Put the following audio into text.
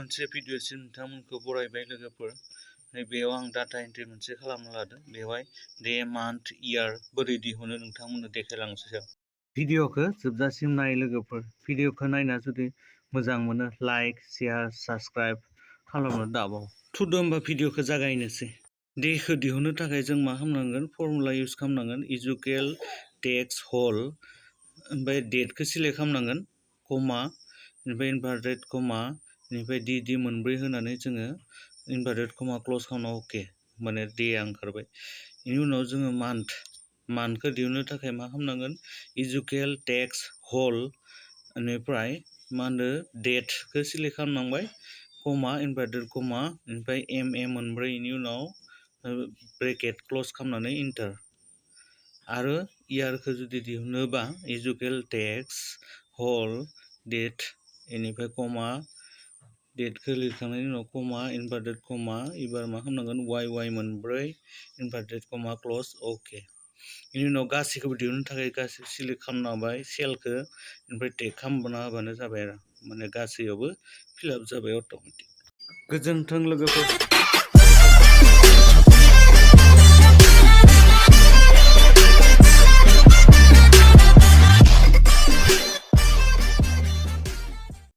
मोनसे भिडिअसिम नोंथांमोनखौ बरायबाय लोगोफोर। नैबेयाव आं डाटा एन्ट्रि मोनसे खालामना लादों। बेवहाय डे मान्थ इयार बोरै दिहुनो नोंथांमोननो देखायलांनोसै। भिडिअखौ जोबजासिम नाय लोगोफोर। भिडिअखौ नायना जुदि मोजां मोनो लाइक शेयार साबस्क्राइब खालामनो दाबाव। थुदो होमबा भिडिअखौ जागायनोसै। डेखौ दिहुननो थाखाय जों मा खालामनांगोन, फर्मुला इउज खालामनांगोन। इजुकेल टेक्स होल, ओमफ्राय डेटखौ सिलेक्ट खालामनांगोन, कमा, ओमफ्राय इनभार्टेड कमा, बेनिफ्राय डि मोनब्रै होनानै जोङो इनभार्टेड कमा क्लज खालामना अके, माने डेआ ओंखारबाय। बेनि उनाव जोङो मान्थखौ दिहुननो थाखाय मा खालामनांगोन, इजुकेल टेक्स होल, बेनिफ्राय मा होनो डेटखौ सिलेक्ट खालामनांबाय, कमा, इनभार्टेड कमा, ओमफ्राय मोनब्रै, बेनि उनाव ब्रेकेट क्लज खालामनानै इन्टार। आरो इयारखौ जुदि दिहुनोबा इजुकेल टेक्स होल डेट, बेनिफ्राय कमा, डेटखौ लिरखांनायनि उनाव कमा, इनभार्टेड कमा, एबार मा खालामनांगोन वाइ मोनब्रै, इनभार्टेड कमा क्लज अके। बेनि उनाव गासैखौबो दिहुननो थाखाय गासैबो सिलेक्ट खालामना होबाय सेलखौ, ओमफ्राय टेग खालामना होबानो जाबाय आरो, माने गासैयावबो फिलआप जाबाय अट'मेटिक। गोजोन्थों लोगोफोर।